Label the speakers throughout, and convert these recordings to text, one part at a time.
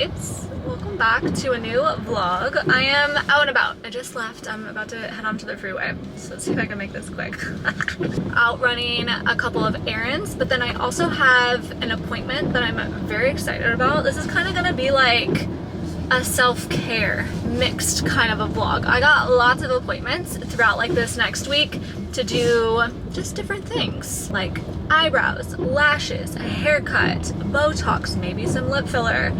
Speaker 1: babes, welcome back to a new vlog. I am out and about. I just left. I'm about to head onto the freeway, so let's see if I can make this quick. Out running a couple of errands, but then I also have an appointment that I'm very excited about. This is kind of gonna be like a self-care mixed kind of a vlog. I got lots of appointments throughout like this next week to do just different things like eyebrows, lashes, a haircut, Botox, maybe some lip filler.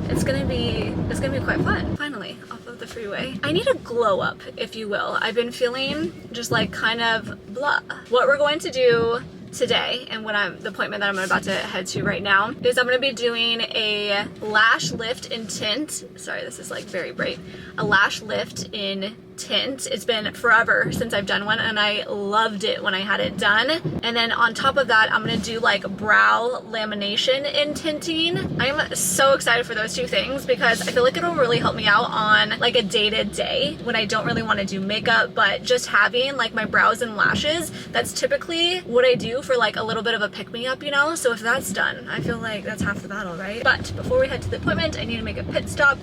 Speaker 1: It's gonna be quite fun. Finally, off of the freeway. I need a glow up, if you will. I've been feeling just like kind of blah. What we're going to do today, and the appointment that I'm about to head to right now, is I'm gonna be doing a lash lift in tint. Sorry, this is like very bright. A lash lift in tint. It's been forever since I've done one and I loved it when I had it done. And then on top of that, I'm gonna do like brow lamination in tinting. I'm so excited for those two things because I feel like it'll really help me out on like a day-to-day when I don't really want to do makeup, but just having like my brows and lashes, that's typically what I do for like a little bit of a pick-me-up, you know? So if that's done, I feel like that's half the battle, right? But before we head to the appointment, I need to make a pit stop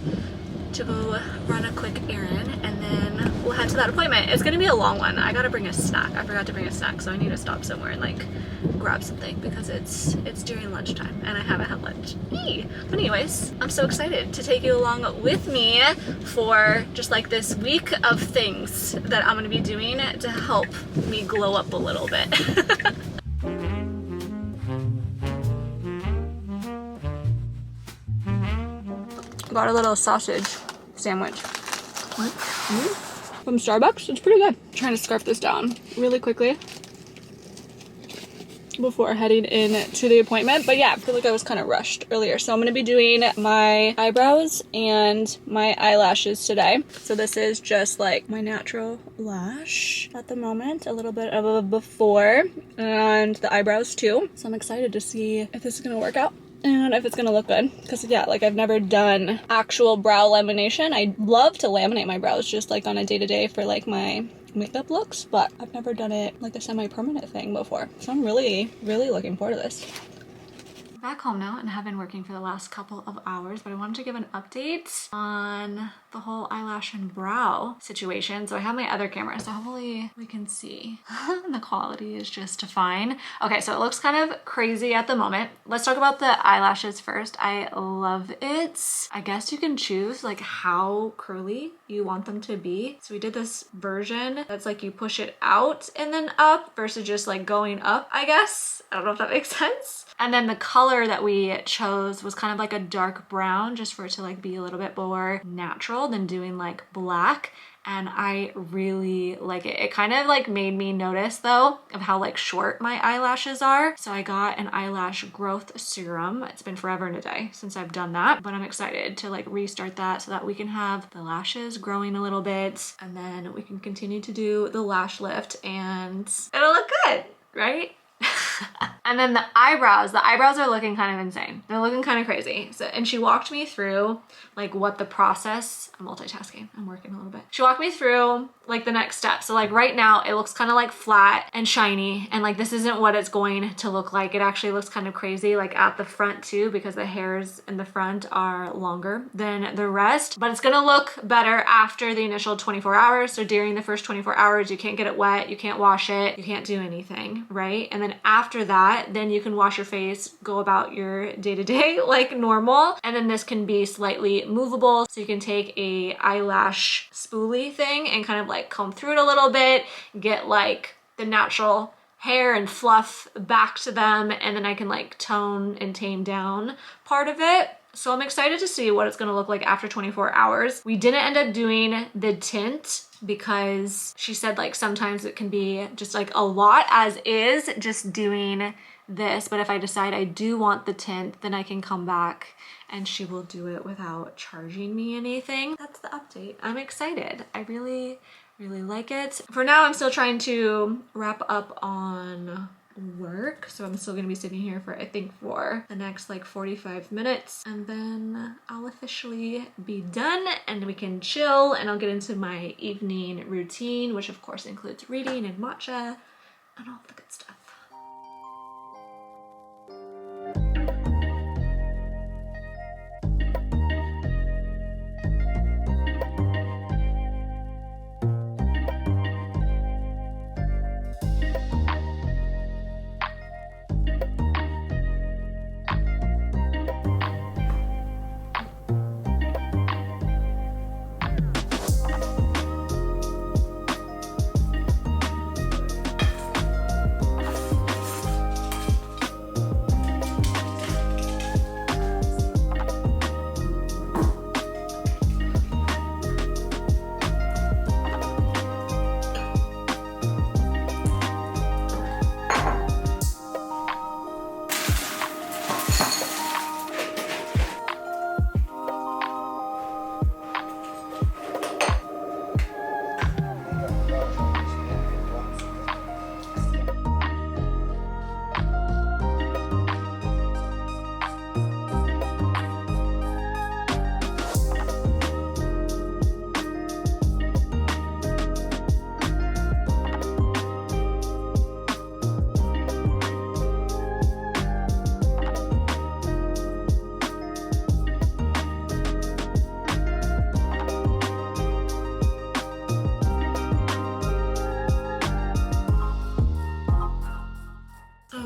Speaker 1: to go run a quick errand, and then we'll head to that appointment. It's gonna be a long one. I gotta bring a snack. I forgot to bring a snack, so I need to stop somewhere and like grab something because it's during lunchtime and I haven't had lunch. Eee. But anyways, I'm so excited to take you along with me for just like this week of things that I'm gonna be doing to help me glow up a little bit. Got a little sausage sandwich. What? From Starbucks. It's pretty good. I'm trying to scarf this down really quickly before heading in to the appointment. But yeah, I feel like I was kind of rushed earlier. So I'm going to be doing my eyebrows and my eyelashes today. So this is just like my natural lash at the moment. A little bit of a before, and the eyebrows too. So I'm excited to see if this is going to work out and if it's gonna look good, because yeah, like I've never done actual brow lamination. I love to laminate my brows just like on a day-to-day for like my makeup looks, but I've never done it like a semi-permanent thing before, so I'm really looking forward to this. Back home now and have been working for the last couple of hours, but I wanted to give an update on the whole eyelash and brow situation. So I have my other camera, so hopefully we can see. The quality is just fine. Okay, so it looks kind of crazy at the moment. Let's talk about the eyelashes first. I love it. I guess you can choose like how curly you want them to be. So we did this version that's like you push it out and then up versus just like going up, I guess. I don't know if that makes sense. And then the color that we chose was kind of like a dark brown, just for it to like be a little bit more natural than doing like black. And I really like it. It kind of like made me notice though of how like short my eyelashes are. So I got an eyelash growth serum. It's been forever and a day since I've done that, but I'm excited to like restart that so that we can have the lashes growing a little bit, and then we can continue to do the lash lift and it'll look good, right? And then the eyebrows are looking kind of insane. They're looking kind of crazy. So, and she walked me through like what the process, I'm multitasking, I'm working a little bit. She walked me through like the next step. So like right now it looks kind of like flat and shiny, and like this isn't what it's going to look like. It actually looks kind of crazy like at the front too, because the hairs in the front are longer than the rest, but it's gonna look better after the initial 24 hours. So during the first 24 hours, you can't get it wet, you can't wash it, you can't do anything, right? And then after that, then you can wash your face, go about your day-to-day like normal. And then this can be slightly movable. So you can take a eyelash spoolie thing and kind of like comb through it a little bit, get like the natural hair and fluff back to them, and then I can like tone and tame down part of it. So I'm excited to see what it's gonna look like after 24 hours. We didn't end up doing the tint because she said like sometimes it can be just like a lot as is just doing this, but if I decide I do want the tint, then I can come back and she will do it without charging me anything. That's the update. I'm excited. I really like it. For now, I'm still trying to wrap up on work, so I'm still gonna be sitting here for I think for the next like 45 minutes, and then I'll officially be done and we can chill, and I'll get into my evening routine, which of course includes reading and matcha and all the good stuff.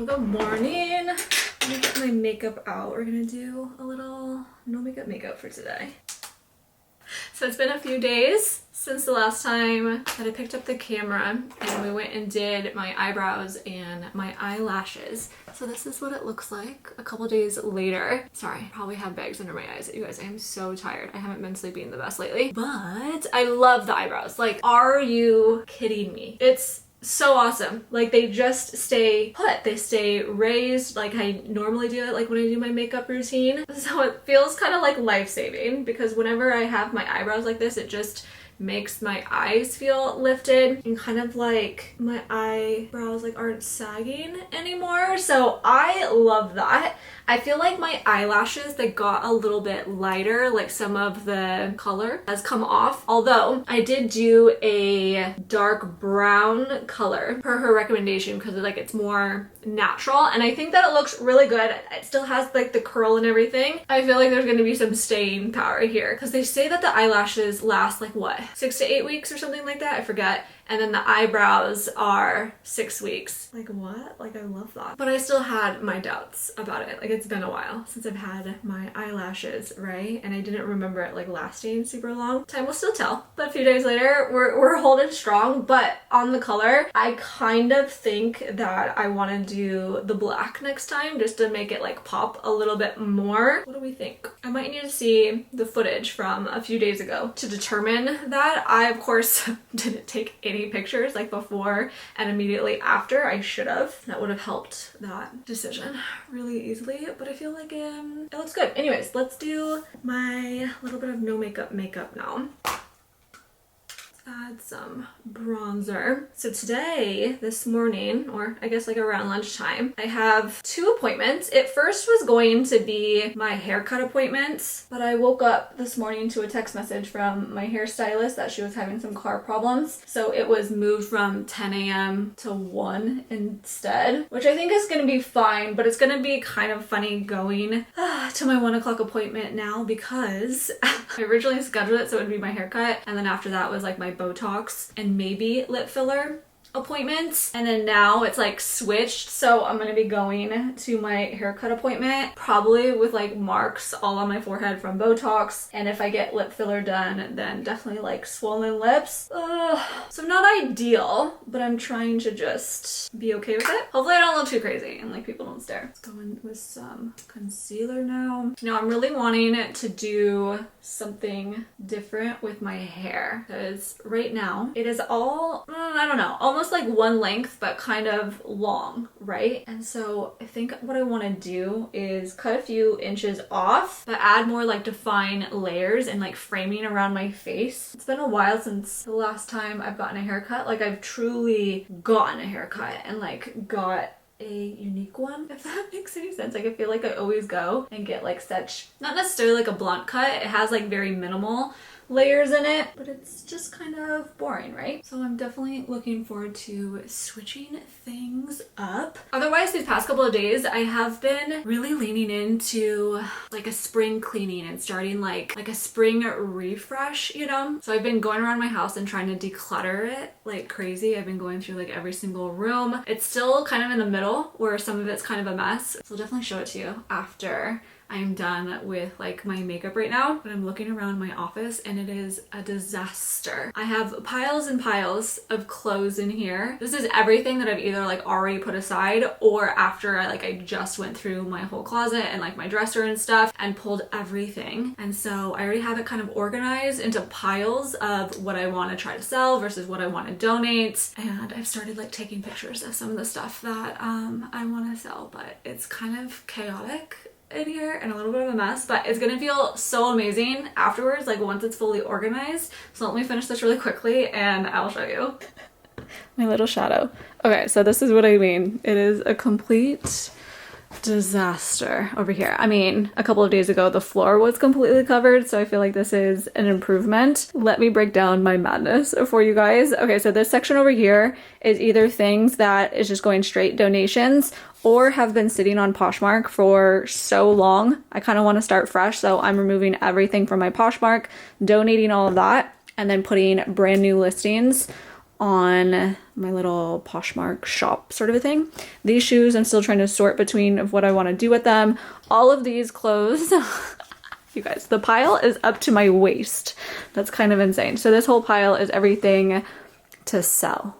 Speaker 1: Good morning. Let me get my makeup out. We're gonna do a little no makeup for today. So it's been a few days since the last time that I picked up the camera and we went and did my eyebrows and my eyelashes. So this is what it looks like a couple days later. Sorry, probably have bags under my eyes. You guys, I am so tired. I haven't been sleeping the best lately, but I love the eyebrows. Like, are you kidding me? It's so awesome. Like, they just stay put. They stay raised like I normally do it, like when I do my makeup routine. So it feels kind of like life-saving because whenever I have my eyebrows like this, it just makes my eyes feel lifted and kind of like my eyebrows like aren't sagging anymore. So I love that. I feel like my eyelashes, they got a little bit lighter, like some of the color has come off. Although I did do a dark brown color per her recommendation because like it's more natural and I think that it looks really good. It still has like the curl and everything. I feel like there's going to be some staying power here because they say that the eyelashes last like what, 6 to 8 weeks or something like that, I forget. And then the eyebrows are 6 weeks. Like what? Like I love that. But I still had my doubts about it. Like it's been a while since I've had my eyelashes, right? And I didn't remember it like lasting super long. Time will still tell. But a few days later, we're holding strong. But on the color, I kind of think that I want to do the black next time just to make it like pop a little bit more. What do we think? I might need to see the footage from a few days ago to determine that. I, of course, didn't take any pictures like before and immediately after. I should have. That would have helped that decision really easily, but I feel like it looks good. Anyways, let's do my little bit of no makeup now. Add some bronzer. So today, this morning, or I guess like around lunchtime, I have 2 appointments. It first was going to be my haircut appointments, but I woke up this morning to a text message from my hairstylist that she was having some car problems. So it was moved from 10 a.m. to 1 instead, which I think is going to be fine, but it's going to be kind of funny going to my 1 o'clock appointment now because I originally scheduled it so it would be my haircut, and then after that was like my Botox and maybe lip filler appointments, and then now it's like switched, so I'm gonna be going to my haircut appointment probably with like marks all on my forehead from Botox, and if I get lip filler done then definitely like swollen lips. So not ideal, but I'm trying to just be okay with it. Hopefully I don't look too crazy and like people don't stare. Let's go in with some concealer now. You know, I'm really wanting to do something different with my hair because right now it is all I don't know, almost like one length but kind of long, right? And so I think what I want to do is cut a few inches off but add more like defined layers and like framing around my face. It's been a while since the last time I've gotten a haircut. Like I've truly gotten a haircut and like got a unique one, if that makes any sense. Like I feel like I always go and get like such, not necessarily like a blunt cut, it has like very minimal layers in it, but it's just kind of boring, right? So I'm definitely looking forward to switching things up. Otherwise, these past couple of days, I have been really leaning into like a spring cleaning and starting like a spring refresh, you know? So I've been going around my house and trying to declutter it like crazy. I've been going through like every single room. It's still kind of in the middle where some of it's kind of a mess. So I'll definitely show it to you after I'm done with like my makeup right now, but I'm looking around my office and it is a disaster. I have piles and piles of clothes in here. This is everything that I've either like already put aside or after I just went through my whole closet and like my dresser and stuff and pulled everything. And so I already have it kind of organized into piles of what I want to try to sell versus what I want to donate. And I've started like taking pictures of some of the stuff that I want to sell, but it's kind of chaotic in here and a little bit of a mess, but it's gonna feel so amazing afterwards, like once it's fully organized. So let me finish this really quickly and I'll show you. My little shadow. Okay, so this is what I mean. It is a complete disaster over here. I mean, a couple of days ago the floor was completely covered, so I feel like this is an improvement. Let me break down my madness for you guys. Okay, so this section over here is either things that is just going straight donations or have been sitting on Poshmark for so long. I kind of want to start fresh, so I'm removing everything from my Poshmark, donating all of that, and then putting brand new listings on my little Poshmark shop sort of a thing. These shoes, I'm still trying to sort between of what I want to do with them. All of these clothes, you guys, the pile is up to my waist. That's kind of insane. So this whole pile is everything to sell.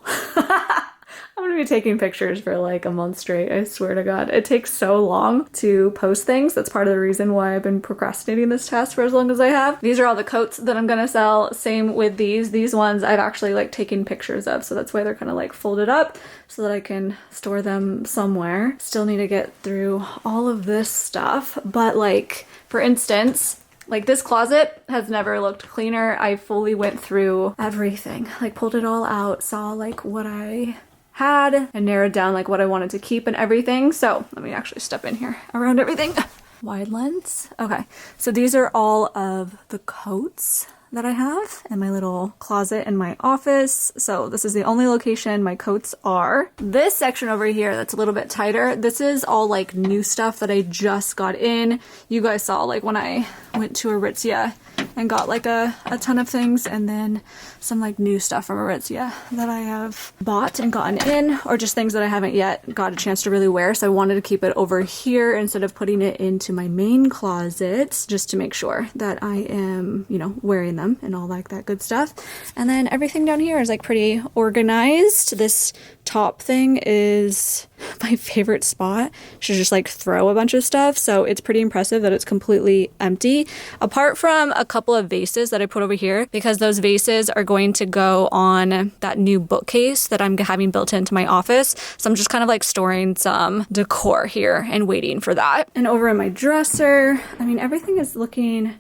Speaker 1: I'm gonna be taking pictures for like a month straight, I swear to God. It takes so long to post things. That's part of the reason why I've been procrastinating this task for as long as I have. These are all the coats that I'm gonna sell. Same with these. These ones I've actually like taken pictures of, so that's why they're kind of like folded up so that I can store them somewhere. Still need to get through all of this stuff, but like, for instance, like this closet has never looked cleaner. I fully went through everything, like pulled it all out, saw like what I had and narrowed down like what I wanted to keep and everything. So let me actually step in here around everything. Wide lens. Okay, so these are all of the coats that I have in my little closet in my office. So this is the only location my coats are. This section over here that's a little bit tighter, this is all like new stuff that I just got in. You guys saw like when I went to Aritzia and got like a ton of things, and then some like new stuff from Aritzia that I have bought and gotten in, or just things that I haven't yet got a chance to really wear. So I wanted to keep it over here instead of putting it into my main closet, just to make sure that I am, you know, wearing them and all like that good stuff. And then everything down here is like pretty organized. This top thing is my favorite spot to just like throw a bunch of stuff, so it's pretty impressive that it's completely empty apart from a couple of vases that I put over here, because those vases are going to go on that new bookcase that I'm having built into my office. So I'm just kind of like storing some decor here and waiting for that. And over in my dresser, I mean, everything is looking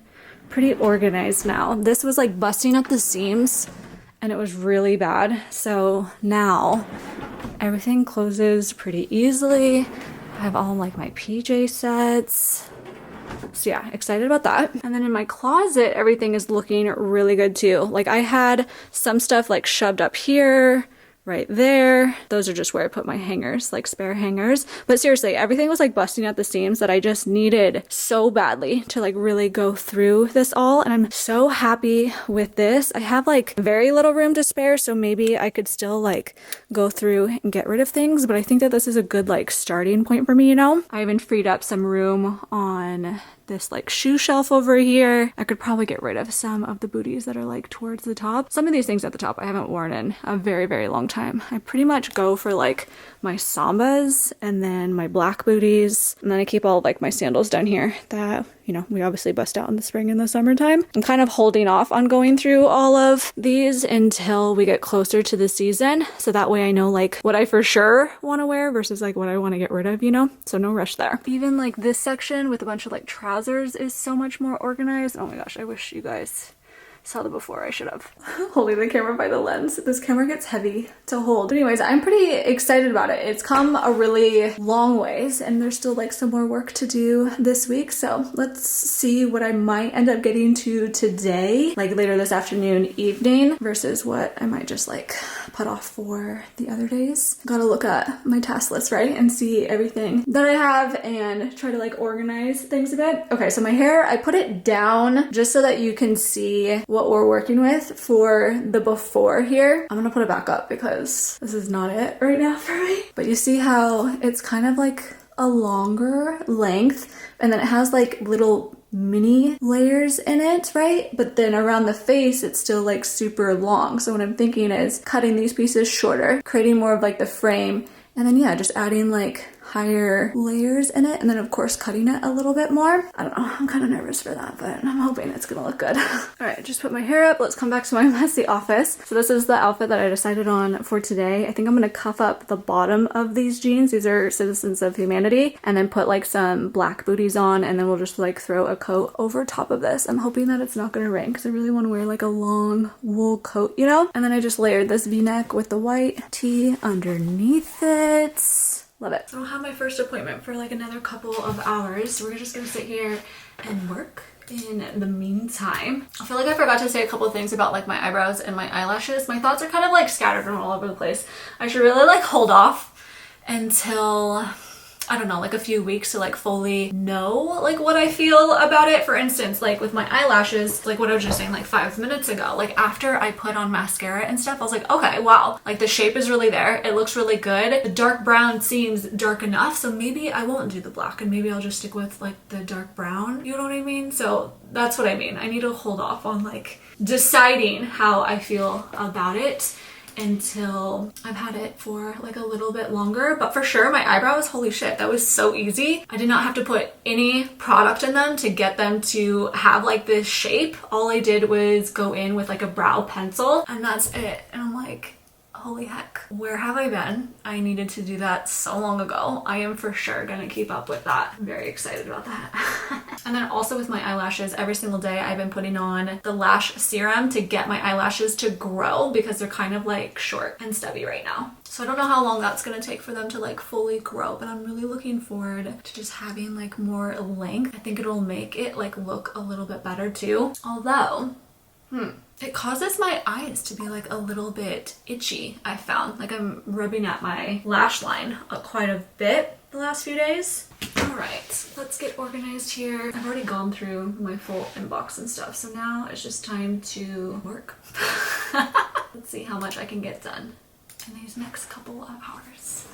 Speaker 1: pretty organized now. This was like busting at the seams and it was really bad. So now everything closes pretty easily. I have all like my PJ sets. So yeah, excited about that. And then in my closet, everything is looking really good too. Like I had some stuff like shoved up here, right there. Those are just where I put my hangers, like spare hangers. But seriously, everything was like busting at the seams that I just needed so badly to like really go through this all. And I'm so happy with this. I have like very little room to spare, so maybe I could still like go through and get rid of things. But I think that this is a good like starting point for me, you know? I even freed up some room on this like shoe shelf over here. I could probably get rid of some of the booties that are like towards the top. Some of these things at the top I haven't worn in a very, very long time. I pretty much go for like my Sambas and then my black booties. And then I keep all of, like my sandals down here that, you know, we obviously bust out in the spring and the summertime. I'm kind of holding off on going through all of these until we get closer to the season. So that way I know like what I for sure want to wear versus like what I want to get rid of, you know? So no rush there. Even like this section with a bunch of like trousers is so much more organized. Oh my gosh, I wish you guys saw the before. I should have. Holding the camera by the lens. This camera gets heavy to hold. But anyways, I'm pretty excited about it. It's come a really long ways and there's still like some more work to do this week. So let's see what I might end up getting to today, like later this afternoon, evening, versus what I might just like put off for the other days. Gotta look at my task list, right? And see everything that I have and try to like organize things a bit. Okay, so my hair, I put it down just so that you can see what we're working with for the before here. I'm gonna put it back up because this is not it right now for me. But you see how it's kind of like a longer length and then it has like little mini layers in it, right? But then around the face, it's still like super long. So what I'm thinking is cutting these pieces shorter, creating more of like the frame, and then yeah, just adding like higher layers in it, and then of course cutting it a little bit more. I don't know, I'm kind of nervous for that, but I'm hoping it's gonna look good. All right, I just put my hair up. Let's come back to my messy office. So this is the outfit that I decided on for today. I think I'm gonna cuff up the bottom of these jeans. These are Citizens of Humanity, and then put like some black booties on, and then we'll just like throw a coat over top of this. I'm hoping that it's not gonna rain because I really want to wear like a long wool coat, you know? And then I just layered this v-neck with the white tee underneath it. Love it. So I don't have my first appointment for like another couple of hours, so we're just gonna sit here and work in the meantime. I feel like I forgot to say a couple of things about like my eyebrows and my eyelashes. My thoughts are kind of like scattered and all over the place. I should really like hold off until, I don't know, like a few weeks to like fully know like what I feel about it. For instance, like with my eyelashes, like what I was just saying like 5 minutes ago, like after I put on mascara and stuff, I was like, okay, wow, like the shape is really there. It looks really good. The dark brown seems dark enough, so maybe I won't do the black and maybe I'll just stick with like the dark brown. You know what I mean? So that's what I mean. I need to hold off on like deciding how I feel about it until I've had it for like a little bit longer. But for sure, my eyebrows, holy shit, that was so easy. I did not have to put any product in them to get them to have like this shape. All I did was go in with like a brow pencil and that's it. And I'm like, holy heck, where have I been? I needed to do that so long ago. I am for sure gonna keep up with that. I'm very excited about that. And then also with my eyelashes, every single day I've been putting on the Lash serum to get my eyelashes to grow because they're kind of like short and stubby right now. So I don't know how long that's gonna take for them to like fully grow, but I'm really looking forward to just having like more length. I think it'll make it like look a little bit better too. Although, it causes my eyes to be like a little bit itchy, I found. Like I'm rubbing at my lash line quite a bit the last few days. All right, let's get organized here. I've already gone through my full inbox and stuff, so now it's just time to work. Let's see how much I can get done in these next couple of hours.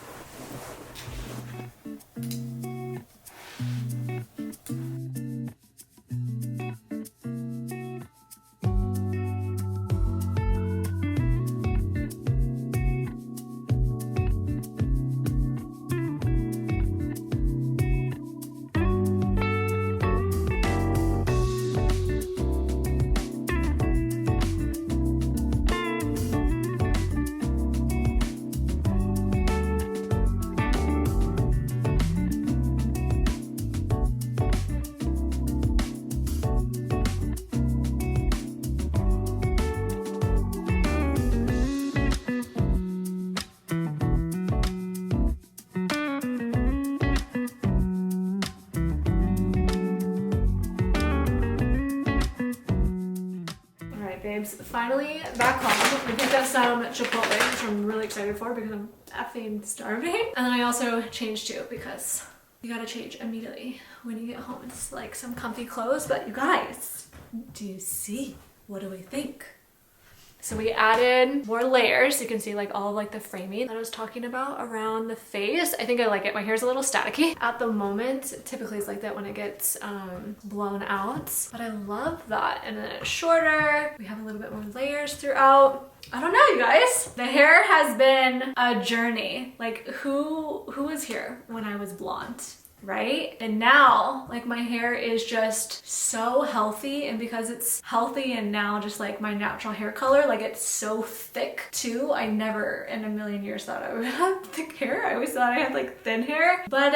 Speaker 1: Finally back home. I think that's some Chipotle, which I'm really excited for because I'm effing starving. And then I also changed too because you gotta change immediately when you get home. It's like some comfy clothes, but you guys, do you see? What do we think? So we added more layers. You can see like all of like the framing that I was talking about around the face. I think I like it. My hair's a little staticky at the moment. Typically it's like that when it gets blown out, but I love that. And then it's shorter. We have a little bit more layers throughout. I don't know, you guys. The hair has been a journey. Like who was here when I was blonde? Right? And now like my hair is just so healthy, and because it's healthy and now just like my natural hair color, like it's so thick too. I never in a million years thought I would have thick hair. I always thought I had like thin hair, but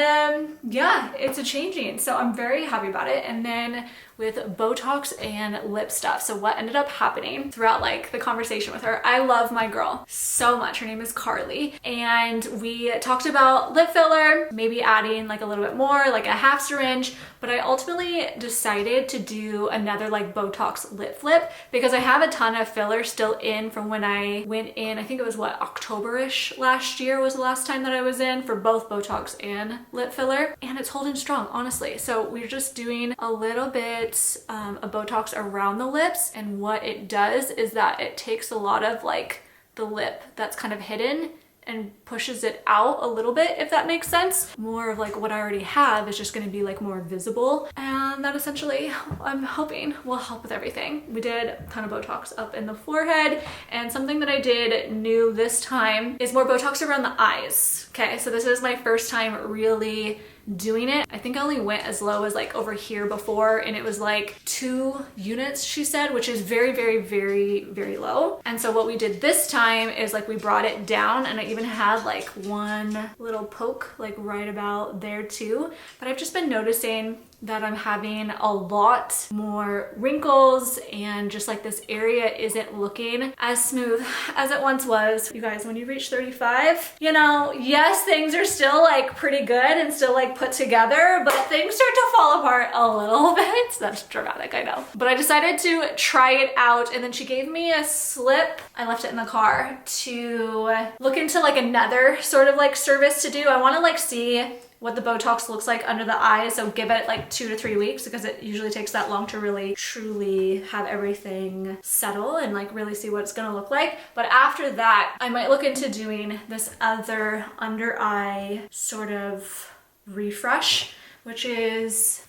Speaker 1: yeah, it's a changing, so I'm very happy about it. And then with Botox and lip stuff. So what ended up happening throughout like the conversation with her, I love my girl so much. Her name is Carly. And we talked about lip filler, maybe adding like a little bit more, like a half syringe, but I ultimately decided to do another like Botox lip flip because I have a ton of filler still in from when I went in. I think it was what, October-ish last year was the last time that I was in for both Botox and lip filler, and it's holding strong, honestly. So we're just doing a little bit a Botox around the lips, and what it does is that it takes a lot of like the lip that's kind of hidden and pushes it out a little bit, if that makes sense. More of like what I already have is just going to be like more visible, and that essentially I'm hoping will help with everything. We did a ton of Botox up in the forehead, and something that I did new this time is more Botox around the eyes. Okay, so this is my first time really doing it. I think I only went as low as like over here before, and it was like 2 units, she said, which is very, very, very, very low. And so what we did this time is like we brought it down, and I even had like one little poke like right about there too. But I've just been noticing that I'm having a lot more wrinkles, and just like this area isn't looking as smooth as it once was. You guys, when you reach 35, you know, yes, things are still like pretty good and still like put together, but things start to fall apart a little bit. That's dramatic, I know. But I decided to try it out, and then she gave me a slip. I left it in the car to look into like another sort of like service to do. I want to like see what the Botox looks like under the eyes. So give it like 2 to 3 weeks, because it usually takes that long to really truly have everything settle and like really see what it's gonna look like. But after that, I might look into doing this other under eye sort of refresh, which is,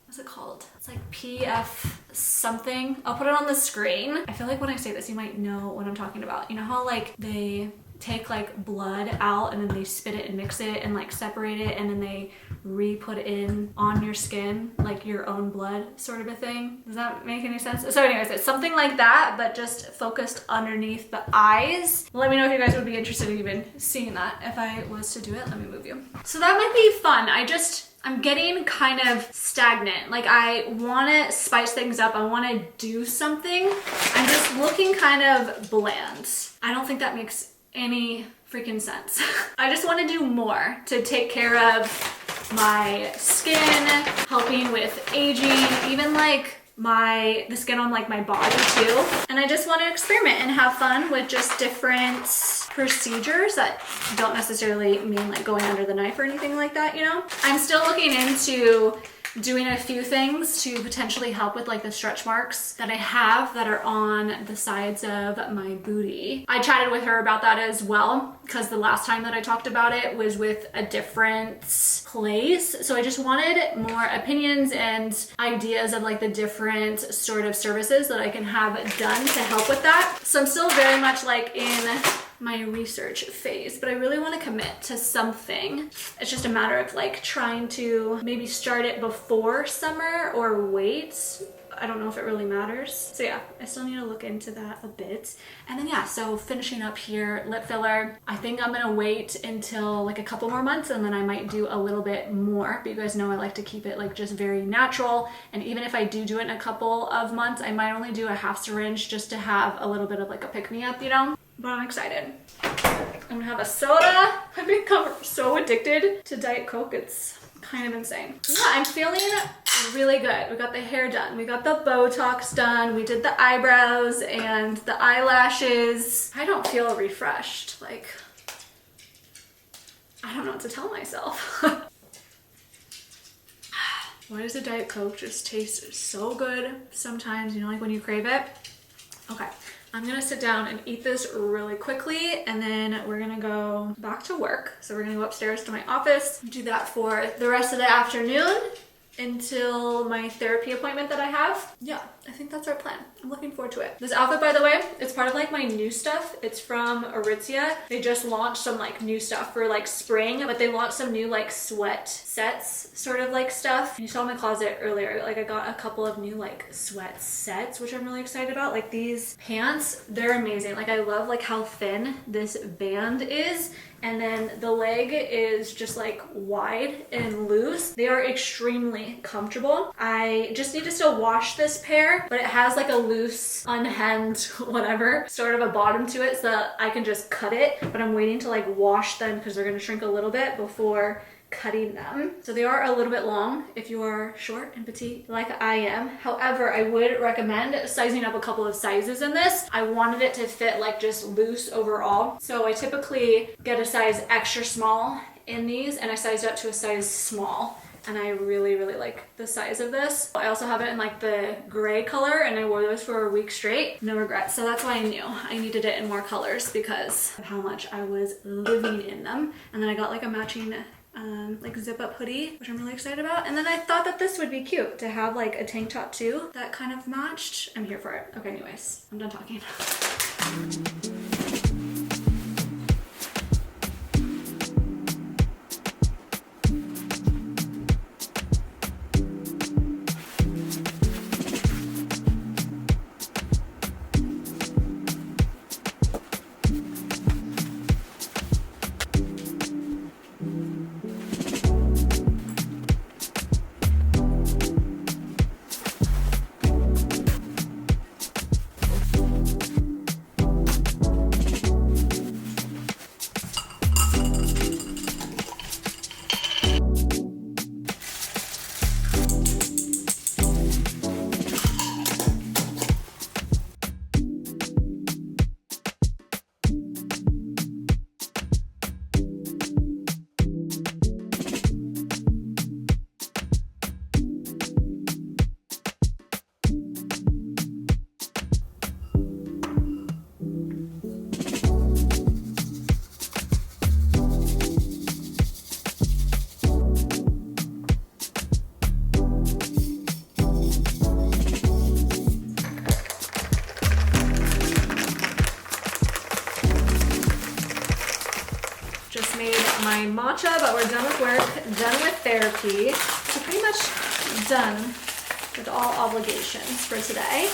Speaker 1: what's it called? It's like PF something. I'll put it on the screen. I feel like when I say this, you might know what I'm talking about. You know how like they take like blood out and then they spit it and mix it and like separate it, and then they re-put it in on your skin, like your own blood sort of a thing. Does that make any sense? So anyways, it's something like that, but just focused underneath the eyes. Let me know if you guys would be interested in even seeing that if I was to do it. Let me move you. So that might be fun. I'm getting kind of stagnant. Like I want to spice things up. I want to do something. I'm just looking kind of bland. I don't think that makes any freaking sense. I just want to do more to take care of my skin, helping with aging, even like the skin on like my body too. And I just want to experiment and have fun with just different procedures that don't necessarily mean like going under the knife or anything like that, you know? I'm still looking into doing a few things to potentially help with like the stretch marks that I have that are on the sides of my booty. I chatted with her about that as well, because the last time that I talked about it was with a different place. So I just wanted more opinions and ideas of like the different sort of services that I can have done to help with that. So I'm still very much like in my research phase, but I really want to commit to something. It's just a matter of like trying to maybe start it before summer or wait. I don't know if it really matters. So yeah, I still need to look into that a bit. And then yeah, so finishing up here, lip filler. I think I'm gonna wait until like a couple more months, and then I might do a little bit more. But you guys know I like to keep it like just very natural. And even if I do it in a couple of months, I might only do a half syringe just to have a little bit of like a pick-me-up, you know? But I'm excited. I'm gonna have a soda. I've become so addicted to Diet Coke. It's kind of insane. Yeah, I'm feeling really good. We got the hair done. We got the Botox done. We did the eyebrows and the eyelashes. I don't feel refreshed. Like, I don't know what to tell myself. Why does a Diet Coke just taste so good sometimes? You know, like when you crave it? Okay. I'm gonna sit down and eat this really quickly, and then we're gonna go back to work. So we're gonna go upstairs to my office, do that for the rest of the afternoon until my therapy appointment that I have. Yeah, I think that's our plan. I'm looking forward to it. This outfit, by the way, it's part of like my new stuff. It's from Aritzia. They just launched some like new stuff for like spring, but they launched some new like sweat sets sort of like stuff. You saw my closet earlier, like I got a couple of new like sweat sets, which I'm really excited about. Like these pants, they're amazing. Like I love like how thin this band is. And then the leg is just like wide and loose. They are extremely comfortable. I just need to still wash this pair, but it has like a loose, unhemmed, whatever, sort of a bottom to it so that I can just cut it. But I'm waiting to like wash them because they're gonna shrink a little bit before cutting them. So they are a little bit long if you are short and petite like I am. However, I would recommend sizing up a couple of sizes in this. I wanted it to fit like just loose overall. So I typically get a size extra small in these, and I sized up to a size small and I really like the size of this. I also have it in like the gray color, and I wore those for a week straight. No regrets. So that's why I knew I needed it in more colors because of how much I was living in them. And then I got like a matching like zip up hoodie, which I'm really excited about. And then I thought that this would be cute to have like a tank top too that kind of matched. I'm here for it. Okay, anyways, I'm done talking. My matcha, but we're done with work, done with therapy. So pretty much done with all obligations for today.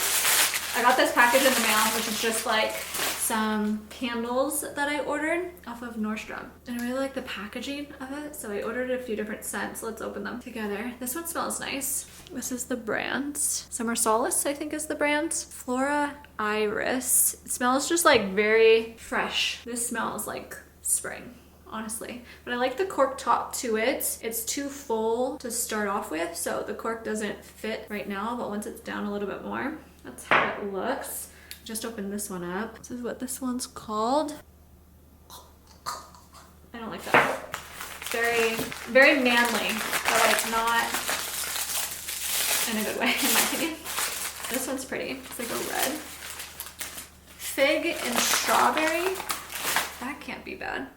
Speaker 1: I got this package in the mail, which is just like some candles that I ordered off of Nordstrom. And I really like the packaging of it, so I ordered a few different scents. Let's open them together. This one smells nice. This is the brand. Summer Solace, I think is the brand. Flora Iris. It smells just like very fresh. This smells like spring, honestly. But I like the cork top to it. It's too full to start off with, so the cork doesn't fit right now, but once it's down a little bit more, that's how it looks. Just opened this one up. This is what this one's called. I don't like that. Very, very manly, but like not in a good way, in my opinion. This one's pretty. It's like a red. Fig and strawberry. That can't be bad.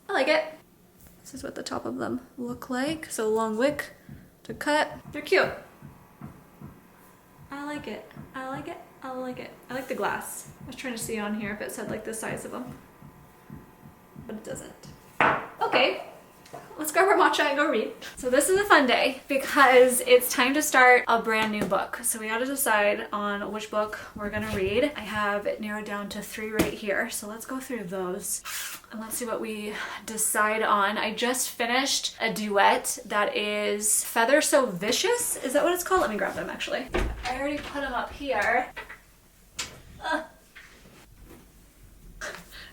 Speaker 1: I like it. This is what the top of them look like. So long wick to cut. They're cute. I like it. I like it. I like it. I like the glass. I was trying to see on here if it said like the size of them, but it doesn't. Okay. Let's grab our matcha and go read. So this is a fun day because it's time to start a brand new book. So we gotta decide on which book we're gonna read. I have it narrowed down to 3 right here. So let's go through those and let's see what we decide on. I just finished a duet that is Feather So Vicious. Is that what it's called? Let me grab them actually. I already put them up here.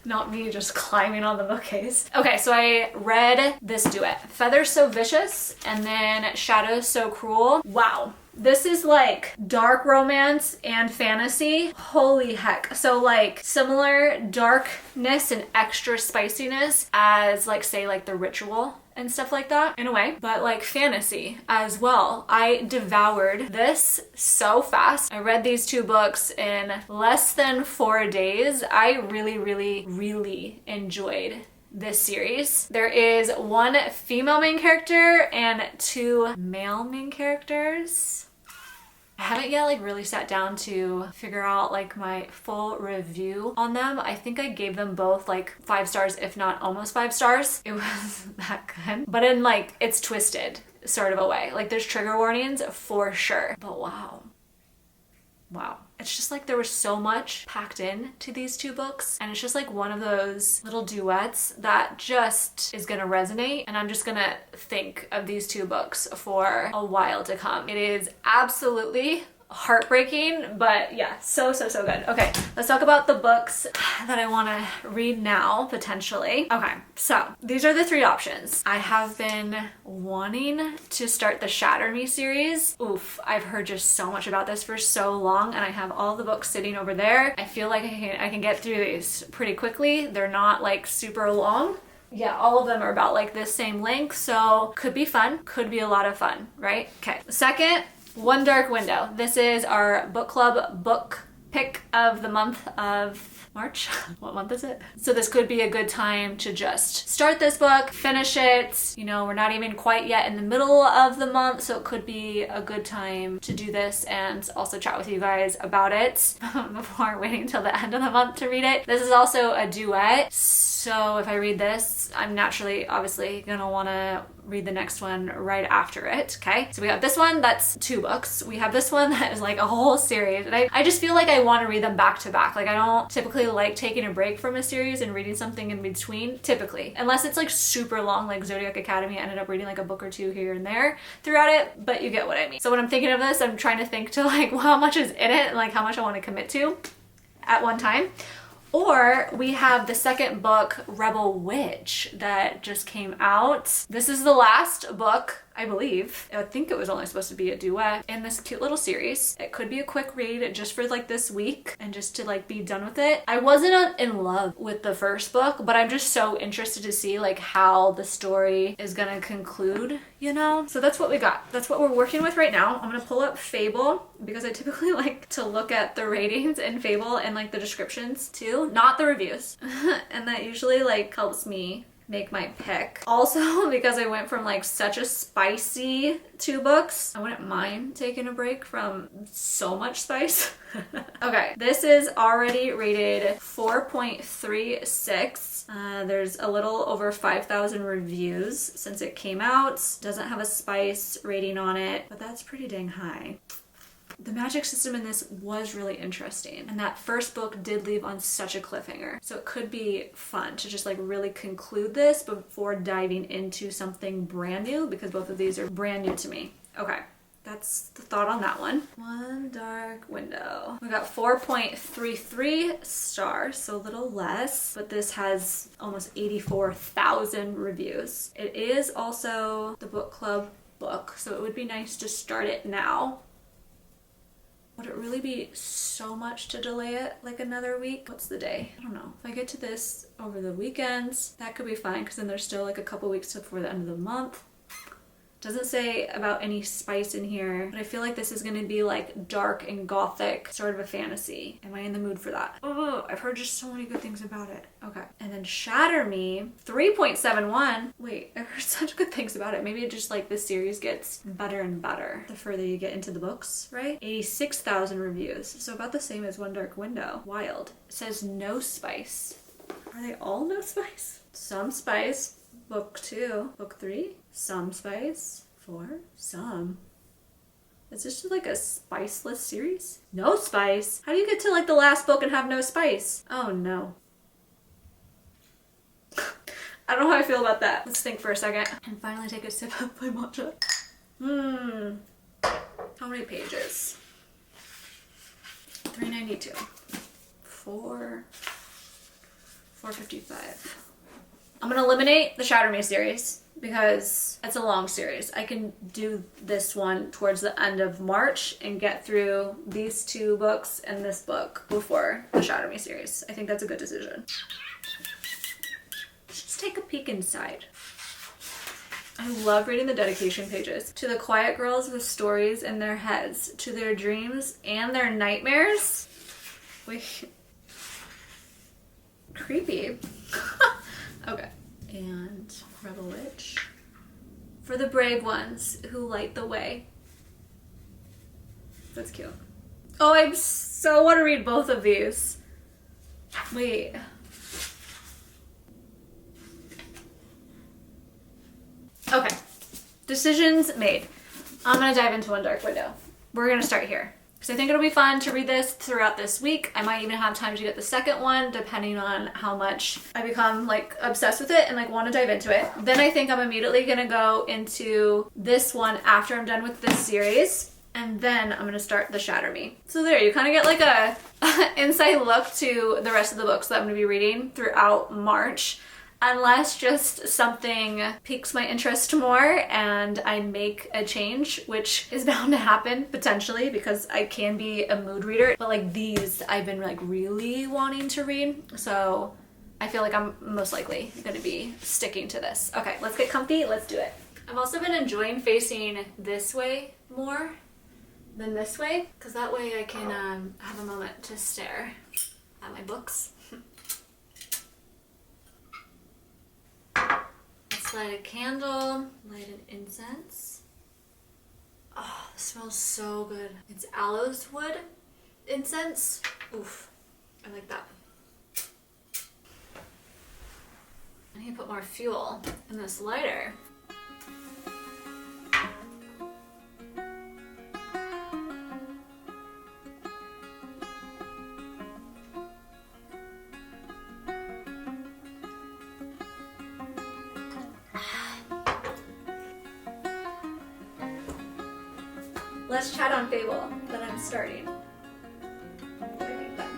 Speaker 1: Not me just climbing on the bookcase. Okay, so I read this duet. Feather So Vicious and then Shadow So Cruel. Wow. This is like dark romance and fantasy. Holy heck. So like similar darkness and extra spiciness as like say like The Ritual and stuff like that in a way, but like fantasy as well. I devoured this so fast. I read these 2 books in less than 4 days. I really enjoyed this series. There is 1 female main character and 2 male main characters. I haven't yet like really sat down to figure out like my full review on them. I think I gave them both like 5 stars, if not almost 5 stars. It was that good. But in like, it's twisted sort of a way. Like there's trigger warnings for sure. But wow. Wow. It's just like there was so much packed in to these 2 books, and it's just like one of those little duets that just is gonna resonate, and I'm just gonna think of these 2 books for a while to come. It is absolutely heartbreaking, but yeah, so good. Okay, let's talk about the books that I want to read now, potentially. Okay, so these are the 3 options. I have been wanting to start the Shatter Me series. Oof, I've heard just so much about this for so long, and I have all the books sitting over there. I feel like I can get through these pretty quickly. They're not like super long. yeah, all of them are about like this same length, so could be fun, could be a lot of fun, right? Okay, second, One Dark Window. This is our book club book pick of the month of March. What month is it? So this could be a good time to just start this book, finish it. You know, we're not even quite yet in the middle of the month, so it could be a good time to do this and also chat with you guys about it before waiting till the end of the month to read it. This is also a duet, so if I read this, I'm naturally, obviously, gonna wanna read the next one right after it, okay? So we have this one, that's 2 books. We have this one that is like a whole series. And I just feel like I want to read them back to back. Like I don't typically like taking a break from a series and reading something in between, typically. Unless it's like super long, like Zodiac Academy. I ended up reading like a book or 2 here and there throughout it, but you get what I mean. So when I'm thinking of this, I'm trying to think to like, well, how much is in it and like how much I want to commit to at one time. Or we have the second book, Rebel Witch, that just came out. This is the last book, I believe. I think it was only supposed to be a duet in this cute little series. It could be a quick read just for like this week and just to like be done with it. I wasn't in love with the first book, but I'm just so interested to see like how the story is gonna conclude, you know? So that's what we got. That's what we're working with right now. I'm gonna pull up Fable because I typically like to look at the ratings in Fable and like the descriptions too, not the reviews. And that usually like helps me make my pick. Also, because I went from like such a spicy 2 books, I wouldn't mind taking a break from so much spice. Okay, this is already rated 4.36. There's a little over 5,000 reviews since it came out. Doesn't have a spice rating on it, but that's pretty dang high. The magic system in this was really interesting, and that first book did leave on such a cliffhanger. So it could be fun to just like really conclude this before diving into something brand new, because both of these are brand new to me. Okay, that's the thought on that one. One Dark Window. We got 4.33 stars, so a little less, but this has almost 84,000 reviews. It is also the book club book, so it would be nice to start it now. Would it really be so much to delay it like another week? What's the day? I don't know. If I get to this over the weekends, that could be fine because then there's still like a couple weeks before the end of the month. Doesn't say about any spice in here, but I feel like this is going to be like dark and gothic, sort of a fantasy. Am I in the mood for that? Oh, I've heard just so many good things about it. Okay. And then Shatter Me, 3.71. Wait, I've heard such good things about it. Maybe it just like this series gets better and better the further you get into the books, right? 86,000 reviews. So about the same as One Dark Window. Wild. It says no spice. Are they all no spice? Some spice. Book 2. Book 3. Some spice. 4. Some. Is this just like a spiceless series? No spice? How do you get to like the last book and have no spice? Oh no. I don't know how I feel about that. Let's think for a second. And finally take a sip of my matcha. How many pages? 392. 455. I'm gonna eliminate the Shatter Me series because it's a long series. I can do this one towards the end of March and get through these 2 books and this book before the Shatter Me series. I think that's a good decision. Let's just take a peek inside. I love reading the dedication pages. To the quiet girls with stories in their heads, to their dreams and their nightmares. Wait. Creepy. Okay. And Rebel Witch. For the brave ones who light the way. That's cute. Oh, I so want to read both of these. Wait. Okay. Decisions made. I'm gonna dive into One Dark Window. We're gonna start here. So I think it'll be fun to read this throughout this week. I might even have time to get the second one depending on how much I become like obsessed with it and like want to dive into it. Then I think I'm immediately gonna go into this one after I'm done with this series. And then I'm gonna start the Shatter Me. So there, you kind of get like a inside look to the rest of the books that I'm gonna be reading throughout March. Unless just something piques my interest more and I make a change, which is bound to happen potentially because I can be a mood reader. But like these, I've been like really wanting to read. So I feel like I'm most likely gonna be sticking to this. Okay, let's get comfy, let's do it. I've also been enjoying facing this way more than this way, because that way I can have a moment to stare at my books. Let's light a candle, light an incense. Oh, this smells so good. It's aloes wood incense. Oof, I like that. I need to put more fuel in this lighter. Let's chat on Fable that I'm starting. What do you think then?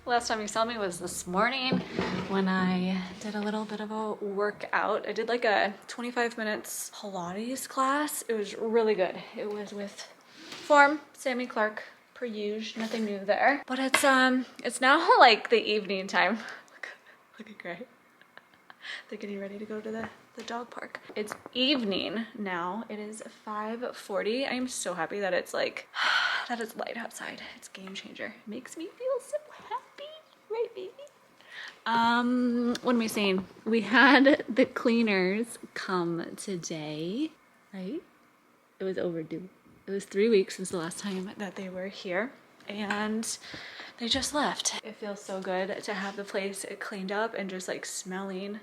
Speaker 1: Last time you saw me was this morning when I did a little bit of a workout. I did like a 25 minutes Pilates class. It was really good. It was with Form, Sammy Clark, per usual, nothing new there. But it's now like the evening time. Look at Gray. They're getting ready to go to the dog park. It's evening now. It is 5:40. I'm so happy that it's like, that it's light outside. It's a game changer. It makes me feel so happy. Right, baby? What am I saying? We had the cleaners come today, right? It was overdue. It was 3 weeks since the last time that they were here, and they just left. It feels so good to have the place cleaned up and just like smelling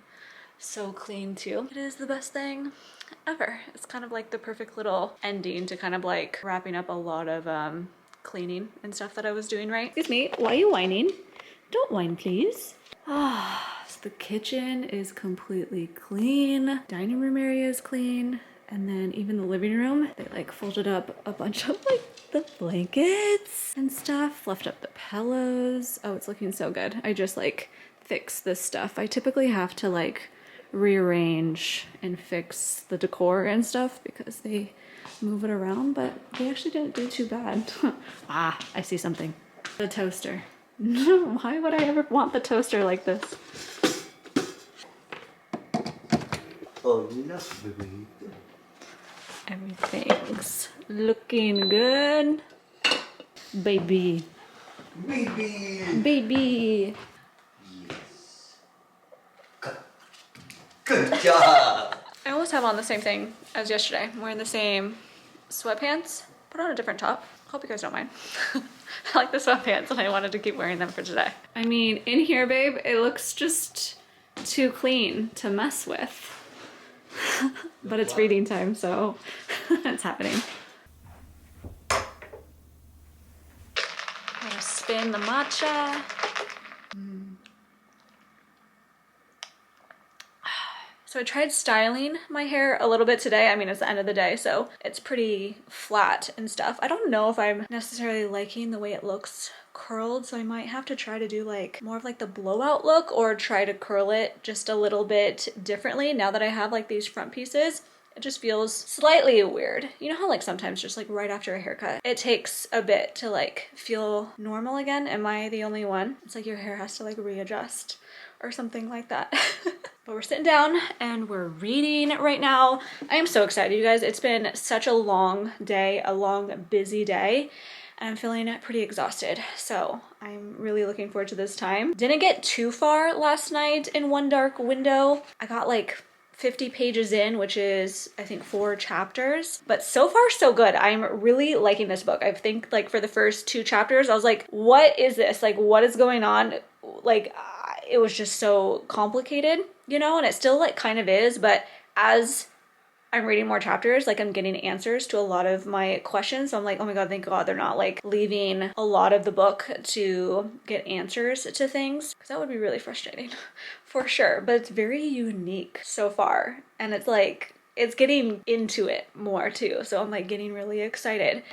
Speaker 1: so clean too. It is the best thing ever. It's kind of like the perfect little ending to kind of like wrapping up a lot of cleaning and stuff that I was doing, right? Excuse me, why are you whining? Don't whine, please. So the kitchen is completely clean. Dining room area is clean. And then even the living room, they like folded up a bunch of like the blankets and stuff, fluffed up the pillows. Oh, it's looking so good. I just like fixed this stuff. I typically have to like rearrange and fix the decor and stuff because they move it around, but they actually didn't do too bad. Ah, I see something. The toaster. Why would I ever want the toaster like this?
Speaker 2: Oh, no, baby.
Speaker 1: Everything's looking good. Baby.
Speaker 2: Baby.
Speaker 1: Baby.
Speaker 2: Yes. Good job.
Speaker 1: I almost have on the same thing as yesterday. I'm wearing the same sweatpants, put on a different top. Hope you guys don't mind. I like the sweatpants and I wanted to keep wearing them for today. I mean, in here, babe, it looks just too clean to mess with. But it's reading time, so it's happening. I'm gonna spin the matcha. So I tried styling my hair a little bit today. I mean, it's the end of the day, so it's pretty flat and stuff. I don't know if I'm necessarily liking the way it looks curled, so I might have to try to do like more of like the blowout look or try to curl it just a little bit differently now that I have like these front pieces. It just feels slightly weird. You know how like sometimes just like right after a haircut, it takes a bit to like feel normal again? Am I the only one? It's like your hair has to like readjust or something like that. But we're sitting down and we're reading right now. I am so excited, you guys. It's been such a long day, a long, busy day, and I'm feeling pretty exhausted. So I'm really looking forward to this time. Didn't get too far last night in One Dark Window. I got like 50 pages in, which is I think 4 chapters, but so far so good. I'm really liking this book. I think like for the first 2 chapters I was like, what is this, like what is going on? Like it was just so complicated, you know, and it still like kind of is, but as I'm reading more chapters, like I'm getting answers to a lot of my questions. So I'm like, oh my God, thank God they're not like leaving a lot of the book to get answers to things, because that would be really frustrating for sure. But it's very unique so far. And it's like, it's getting into it more too. So I'm like getting really excited.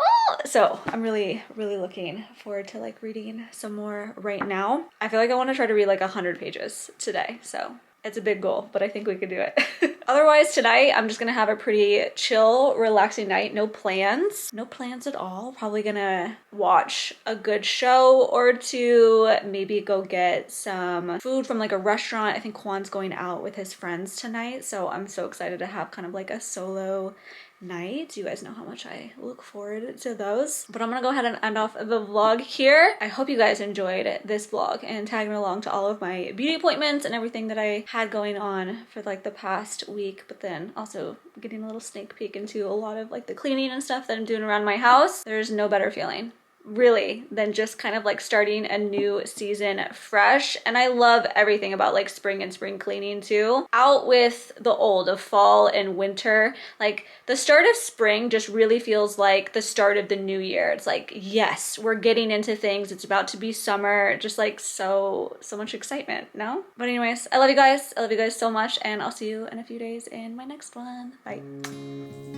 Speaker 1: Oh, so I'm really looking forward to like reading some more right now. I feel like I want to try to read like 100 pages today. So it's a big goal, but I think we could do it. Otherwise, tonight, I'm just gonna have a pretty chill, relaxing night. No plans. No plans at all. Probably gonna watch a good show or two. Maybe go get some food from like a restaurant. I think Juan's going out with his friends tonight. So I'm so excited to have kind of like a solo night. You guys know how much I look forward to those. But I'm gonna go ahead and end off the vlog here. I hope you guys enjoyed this vlog and tagging along to all of my beauty appointments and everything that I had going on for like the past week, but then also getting a little sneak peek into a lot of like the cleaning and stuff that I'm doing around my house. There's no better feeling really than just kind of like starting a new season fresh. And I love everything about like spring and spring cleaning too. Out with the old of fall and winter. Like the start of spring just really feels like the start of the new year. It's like, yes, we're getting into things. It's about to be summer. Just like so much excitement, no? But anyways, I love you guys. I love you guys so much, and I'll see you in a few days in my next one. Bye.